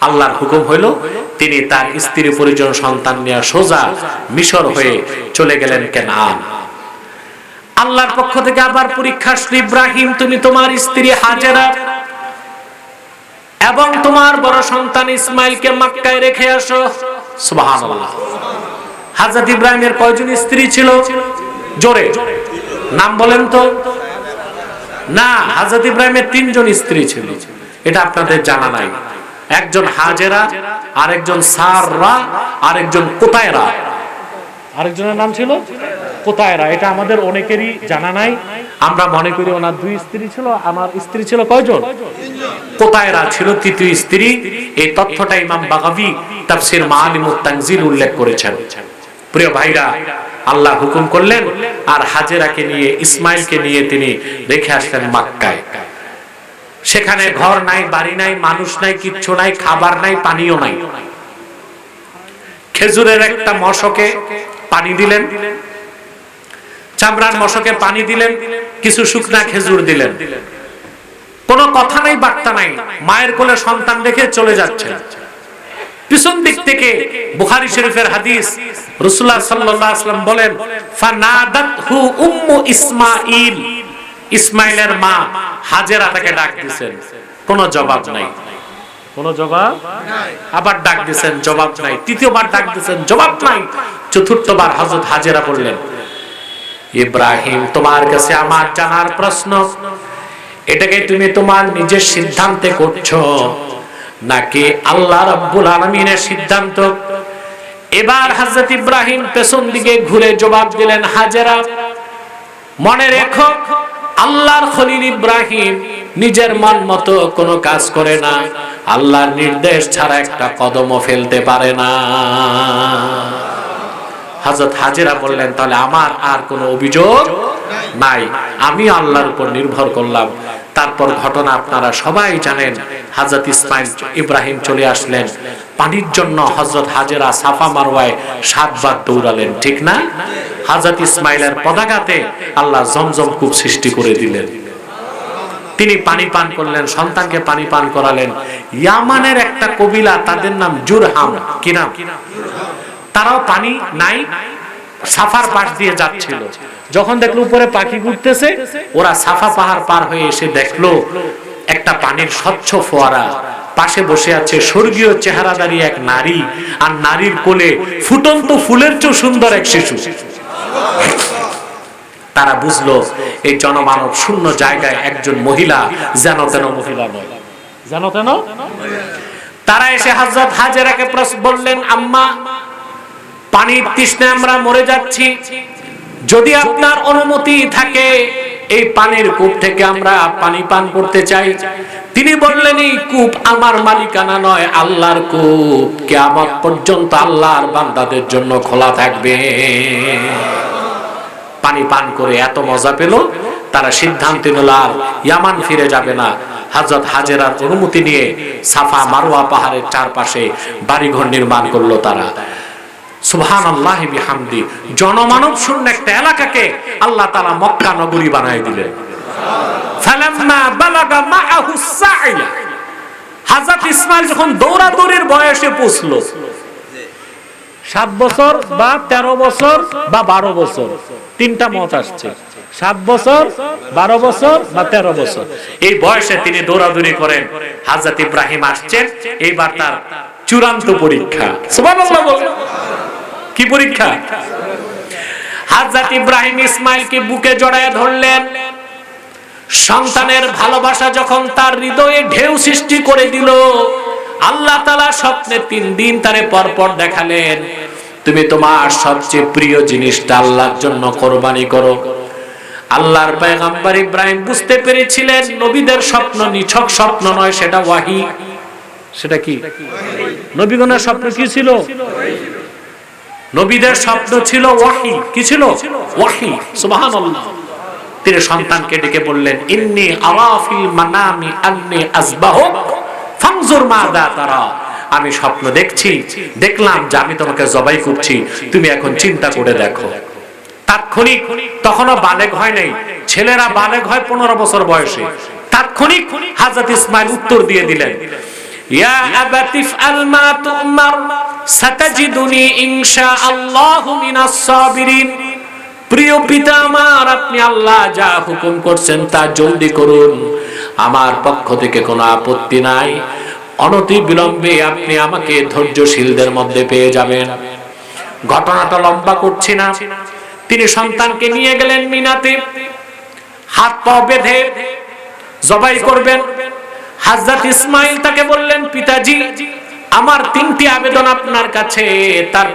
আল্লাহর হুকুম হলো, তিনি তার স্ত্রী পরিজন সন্তান নিয়ে সোজা মিশর হয়ে চলে গেলেন কেনআন। আল্লাহর পক্ষ থেকে আবার পরীক্ষা আসলো, ইব্রাহিম তুমি তোমার স্ত্রী হাজেরা এবং তোমার বড় সন্তান ইসমাইলকে মক্কায় রেখে আসো। সুবহানাল্লাহ। হযরত ইব্রাহিমের কয়জন স্ত্রী ছিল? জোরে নাম বলেন তো। না, হযরত ইব্রাহিমের 3 জন স্ত্রী ছিল, এটা আপনাদের জানা নাই। একজন হাজেরা, আরেকজন সাররা, আরেকজন কোতায়রা। আরেকজনের নাম ছিল কোতায়রা। এটা আমাদের অনেকেরই জানা নাই। আমরা মনে করি ওনার 2 স্ত্রী ছিল, আমার স্ত্রী ছিল কয়জন? কোতায়রা ছিল 3য় স্ত্রী। এই তথ্যটা ইমাম বাগাবী তাফসীর মাআলিমুত তানজিল উল্লেখ করেছেন। প্রিয় ভাইরা, আল্লাহ হুকুম করলেন, আর হাজেরাকে নিয়ে, ইসমাইলকে নিয়ে তিনি রেখে আসলেন মক্কায়। সেখানে ঘর নাই, বাড়ি নাই, মানুষ নাই, কিচ্ছু নাই, খাবার নাই, পানিও নাই। খেজুরের একটা মশকে পানি দিলেন, চামড়ার মশকে পানি দিলেন, কিছু শুকনা খেজুর দিলেন। কোনো কথা নাই, বার্তা নাই। মায়ের কোলে সন্তান রেখে চলে যাচ্ছে। পিছন দিক থেকে বুখারী শরীফের হাদিস, রাসূলুল্লাহ সাল্লাল্লাহু আলাইহি ওয়াসাল্লাম বলেন, ফানাদাতহু উম্মু ইসমাঈল। ইসমাইলের মা হাজেরা তাকে ডাক দিয়েছেন, কোনো জবাব নাই। কোনো জবাব নাই। আবার ডাক দিয়েছেন, জবাব নাই। তৃতীয়বার ডাক দিয়েছেন, জবাব নাই। চতুর্থবার হযরত হাজেরা বললেন, ইব্রাহিম তোমার কাছে আমার জানার প্রশ্ন, এটাকে তুমি তোমার নিজের সিদ্ধান্তে করছো নাকি আল্লাহ রাব্বুল আলামিনের সিদ্ধান্ত? এবার হযরত ইব্রাহিম পেছন দিকে ঘুরে জবাব দিলেন, হাজেরা মনে রেখো, আল্লাহর খলিল ইব্রাহিম নিজের মন মতো কোনো কাজ করে না, আল্লাহর নির্দেশ ছাড়া একটা কদমও ফেলতে পারে না। হযরত হাজেরা বললেন, তাহলে আমার আর কোনো অভিযোগ নাই, আমি আল্লাহর উপর নির্ভর করলাম। তারপর ঘটনা আপনারা সবাই জানেন, হযরত ইব্রাহিম চলে আসলেন পানির জন্য। হযরত হাজেরা সাফা মারওয়ায় 7 বার দৌড়ালেন, ঠিক না? হযরত ইসমাইলের পদাঘাতে আল্লাহ জমজম কূপ সৃষ্টি করে দিলেন। তিনি পানি পান করলেন, সন্তানকে পানি পান করালেন। ইয়ামানের একটা কবিলা, তাদের নাম জুরহাম। কি নাম? তারাও পানি নাই, সাফার পাশ দিয়ে যাচ্ছিল। যখন দেখলো উপরে পাখি ঘুরতেছে, ওরা সাফা পাহাড় পার হয়ে এসে দেখলো একটা পানির স্বচ্ছ ফোয়ারা, পাশে বসে আছে স্বর্গীয় চেহারাদারী এক নারী, আর নারীর কোলে ফুটন্ত ফুলের চেয়ে সুন্দর এক শিশু। তারা বুঝলো এই জনমানব শূন্য জায়গায় একজন মহিলা, যেন তেন মহিলা নয়, যেন তেন। তারা এসে হযরত হাজেরাকে বললেন, আম্মা পানির তৃষ্ণায় আমরা মরে যাচ্ছি, যদি আপনার অনুমতি থাকে এই পানির কূপ থেকে আমরা পানি পান করতে চাই। তিনি বললেন, এই কূপ আমার মালিকানা নয়, আল্লাহর কূপ, কিয়ামত পর্যন্ত আল্লাহর বান্দাদের জন্য খোলা থাকবে। পানি পান করে এত মজা পেল, তারা সিদ্ধান্ত নিল আর ইয়ামান ফিরে যাবে না। হযরত হাজেরার অনুমতি নিয়ে সাফা মারওয়া পাহাড়ের চারপাশে বাড়িঘর নির্মাণ করলো তারা। সুবহানাল্লাহি বিহামদি। জনমানব শূন্য একটা এলাকাকে আল্লাহ তাআলা মক্কা নগরী বানায় দিলেন। ফালাম্মা বালাগা মাআহু 7 বছর বা 13 বছর বা 12 বছর, তিনটা মত আসছে। 7 বছর, 12 বছর বা 13 বছর, এই বয়সে তিনি দৌড়াদৌড়ি করেন। হযরত ইব্রাহিম আসছেন, এইবার তার চূড়ান্ত পরীক্ষা। সুবহানাল্লাহ বলেন। কি পরীক্ষা? হযরত ইব্রাহিম ইসমাইলকে বুকে জড়ায় ধরলেন। সন্তানের ভালোবাসা যখন তার হৃদয়ে ঢেউ সৃষ্টি করে দিল, আল্লাহ তাআলা স্বপ্নে 3 দিন তারে পরপর দেখালেন, তুমি তোমার সবচেয়ে প্রিয় জিনিসটা আল্লাহর জন্য কোরবানি করো। আল্লাহর পয়গম্বর ইব্রাহিম বুঝতে পেরেছিলেন নবীদের স্বপ্ন নিছক স্বপ্ন নয়, সেটা ওয়াহী। সেটা কি? নবীগণের স্বপ্ন কি ছিল? নবীদের স্বপ্ন ছিল ওয়াহী। কি ছিল? ওয়াহী। সুবহানাল্লাহ। তিনি সন্তানকে ডেকে বললেন, ইন্নী আরা ফিল মানামি আন্নী আযবাহুক ফানজুর মাযা তারা। আমি স্বপ্ন দেখছি, দেখলাম যে আমি তোমাকে জবাই করছি, তুমি এখন চিন্তা করে দেখো। তাৎক্ষণিক, তখনও বালেগ হয় নাই, ছেলেরা বালেগ হয় 15 বছর বয়সে। তাৎক্ষণিক হযরত ইসমাইল উত্তর দিয়ে দিলেন, ইয়া আবাতি ফআল মা তুমার সাতাজিদুনি ইনশাআল্লাহু মিনাস সাবিরিন। প্রিয় পিতা আমার, আপনি আল্লাহ যা হুকুম করছেন তা জলদি করুন, আমার পক্ষ থেকে কোনো আপত্তি নাই। অনতি বিলম্বে আপনি আমাকে ধৈর্যশীলদের মধ্যে পেয়ে যাবেন। ঘটনাটা লম্বা করছি না, তিনি সন্তানকে নিয়ে গেলেন মিনাতে, হাত পা বেঁধে জবাই করবেন। হযরত ইসমাইল তাকে বললেন, পিতাজি আমার 3টি আবেদন আপনার কাছে। তার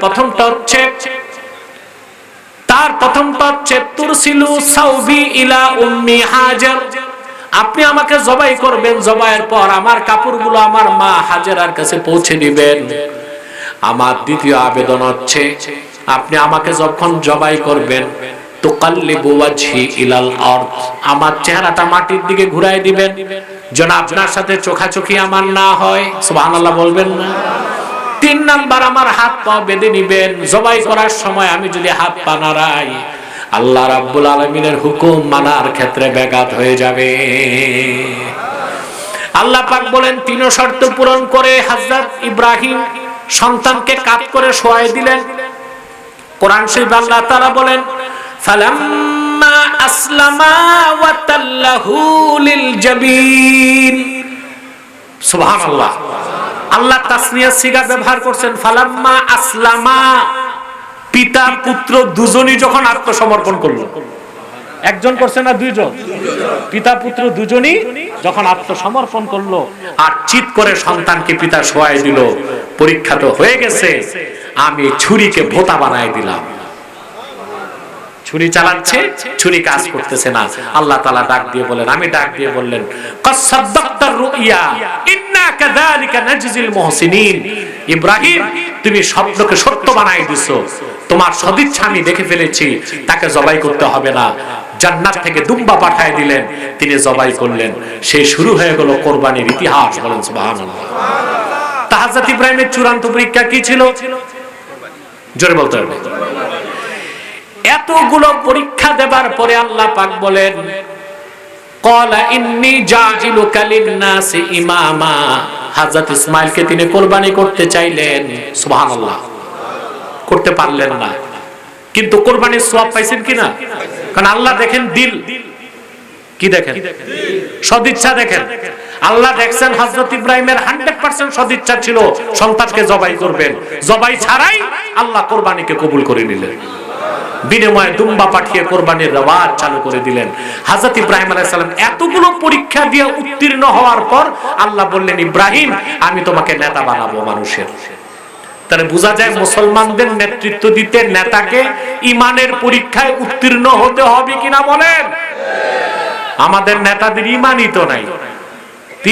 প্রথমটা হচ্ছে তুরসিলু সাউবি ইলা উম্মি হাজার। আপনি আমাকে জবাই করবেন, জবাইয়ের পর আমার কাপড়গুলো আমার মা হাজেরার কাছে পৌঁছে দিবেন। আমার দ্বিতীয় আবেদন হচ্ছে, আপনি আমাকে যখন জবাই করবেন তুকাল্লিবু ওয়াজহি ইলাল আরদ, আমার চেহারাটা মাটির দিকে ঘুরায় দিবেন, যেন আপনার সাথে চোখাচোখি আমার না হয়। সুবহানাল্লাহ বলবেন না? 3 নাম্বার, আমার হাত পা বেঁধে নিবেন। জবাই করার সময় আমি যদি হাত পা নাড়াই, আল্লাহ রাব্বুল আলামিনের হুকুম মানার ক্ষেত্রে ব্যাঘাত হয়ে যাবে। আল্লাহ পাক বলেন, 3 শর্ত পূরণ করে হযরত ইব্রাহিম সন্তানকে কাঁধ করে শোয়াই দিলেন। কোরআন শরীফ আল্লাহ তাআলা বলেন, ফালাম্মা আসলামা ওয়া তাল্লাহু লিল জাবিন। সুবহানাল্লাহ। আল্লাহ তাসনিয়া সিগা ব্যবহার করছেন, ফালাম্মা আসলামা, পিতা পুত্র দুজনই যখন আত্মসমর্পণ করলো। একজন করছে না দুইজন? পিতা পুত্র দুজনই যখন আত্মসমর্পণ করলো আর চিৎ করে সন্তানকে পিতা শোয়াই দিল, পরীক্ষা তো হয়ে গেছে, আমি ছুরিকে ভোঁতা বানাই দিলাম। ছুরি চালাচ্ছে, ছুরি কাজ করতেছে না। আল্লাহ তাআলা ডাক দিয়ে বলেন, আমি ডাক দিয়ে বললেন, কাসাদদাক্তার রুইয়া ইন্না কাযালিকা নাজজিল মুহসিনিন। ইব্রাহিম, তুমি স্বপ্নকে সত্য বানাই দিছো, তোমার সদিচ্ছা আমি দেখে ফেলেছি, তাকে জবাই করতে হবে না। জান্নাত থেকে দুম্বা পাঠিয়ে দিলেন, তিনি জবাই করলেন। সেই শুরু হয়ে গেল কোরবানির ইতিহাস। বলেন সুবহানাল্লাহ। হযরত ইব্রাহিমের চূড়ান্ত পরীক্ষা কি ছিল? জোরে বলতে হবে। এতগুলো পরীক্ষা দেবার পরে আল্লাহ পাক বলেন, ক্বালা ইন্নী জাইলুকা লিন-নাসি ইমামা। হযরত ইসমাইলকে তিনি কুরবানি করতে চাইলেন, সুবহানাল্লাহ, করতে পারলেন না। কিন্তু কুরবানির সওয়াব পাইছেন কিনা? কারণ আল্লাহ দেখেন দিল, কি দেখেন? সদিচ্ছা দেখেন। আল্লাহ দেখছেন হযরত ইব্রাহিমের 100% সদিচ্ছা ছিল সন্তানকে জবাই করবেন। জবাই ছাড়াই আল্লাহ কুরবানিকে কবুল করে নিলেন। বিনিময়ে দুম্বা পাঠিয়ে কোরবানির রেওয়াজ চালু করে দিলেন। হযরত ইব্রাহিম আলাইহিস সালাম এতগুলো পরীক্ষা দিয়ে উত্তীর্ণ হওয়ার পর আল্লাহ বললেন, ইব্রাহিম, আমি তোমাকে নেতা বানাবো মানুষের। তাহলে বোঝা যায় মুসলমানদের নেতৃত্ব দিতে নেতাকে ঈমানের পরীক্ষায় উত্তীর্ণ হতে হবে কিনা বলেন? আমাদের নেতাদের ঈমানই তো নাই,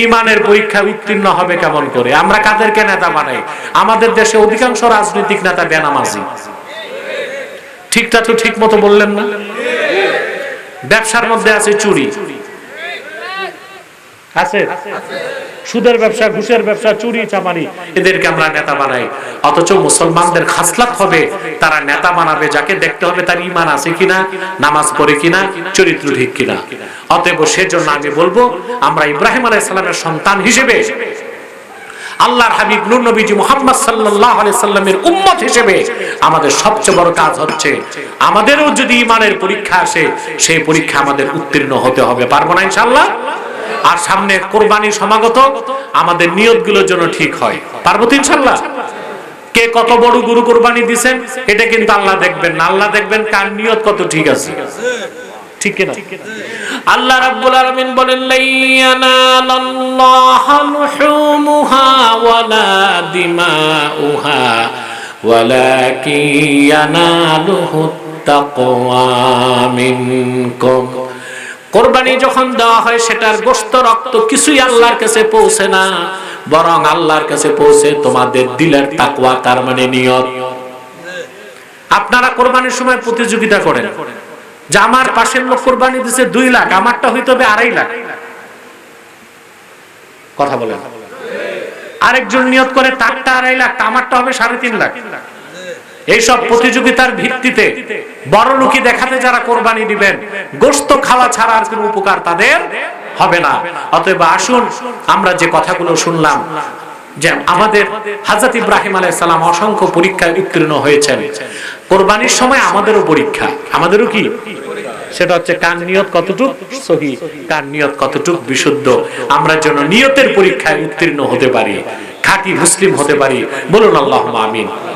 ঈমানের পরীক্ষায় উত্তীর্ণ হবে কেমন করে? আমরা কাদেরকে নেতা বানাই? আমাদের দেশে অধিকাংশ রাজনৈতিক নেতা বেনামাজি। ঠিকটা তো ঠিক মতো বললেন না? ব্যবসার মধ্যে আছে চুরি, আছে সুদের ব্যবসা, ঘুষের ব্যবসা, চুরি চামারি, এদেরকে আমরা নেতা বানাই। অথচ মুসলমানদের খাসলাত হবে তারা নেতা বানাবে যাকে দেখতে হবে তার ঈমান আছে কিনা, নামাজ পড়ে কিনা, চরিত্র ঠিক কিনা। অতএব সেজন্য আমি বলবো, আমরা ইব্রাহিম আলাইহিস সালামের সন্তান হিসেবে আল্লাহর হাবিব নূর নবীজি মুহাম্মদ সাল্লাল্লাহু আলাইহি সাল্লামের উম্মত হিসেবে আমাদের সবচেয়ে বড় কাজ হচ্ছে আমাদেরও যদি ঈমানের পরীক্ষা আসে সেই পরীক্ষা আমাদের উত্তীর্ণ হতে হবে। পারবো না ইনশাআল্লাহ? আর সামনে কুরবানি সমাগত, আমাদের নিয়তগুলো যেন ঠিক হয়। পারবো তো ইনশাআল্লাহ? কে কত বড় গরু কুরবানি দিবেন এটা কিন্তু আল্লাহ দেখবেন না, আল্লাহ দেখবেন কার নিয়ত কত ঠিক আছে। ঠিক কি না? আল্লাহ রাব্বুল আলামিন বলেন লাইয়ানালাল্লাহু লুহুমুহা ওয়ালা দিমাউহা ওয়ালাকিন ইয়ানালুহুত তাকওয়া মিনকুম। কুরবানি যখন দেওয়া হয় সেটার গোশত রক্ত কিছুই আল্লাহর কাছে পৌঁছে না, বরং আল্লাহর কাছে পৌঁছে তোমাদের দিলের তাকওয়া, তার মানে নিয়ত। আপনারা কুরবানির সময় প্রতিযোগিতা করেন যে আমার পাশের লোক কুরবানি দিয়েছে 2 লাখ, আমারটা হইতে হবে 2.5 লাখ। কথা বলেন। আরেকজন নিয়ত করে তারটা 2.5 লাখ, আমারটা হবে 3.5 লাখ। এইসব প্রতিযোগিতার ভিত্তিতে বড় লোকই দেখাতে যারা কুরবানি দিবেন, গোশত খাওয়া ছাড়া আর কোনো উপকার তাদের হবে না। অতএব আসুন আমরা যে কথাগুলো শুনলাম, যে আমাদের হযরত ইব্রাহিম আলাইহিস সালাম অসংখ্য পরীক্ষায় উত্তীর্ণ হয়েছেন, কুরবানির সময় আমাদেরও পরীক্ষা, আমাদেরও কি সেটা হচ্ছে কার নিয়ত কতটুক সহি, কার নিয়ত কতটুক বিশুদ্ধ। আমরা যেন নিয়তের পরীক্ষায় উত্তীর্ণ হতে পারি, খাঁটি মুসলিম হতে পারি। বলুন আল্লাহুম্মা আমিন।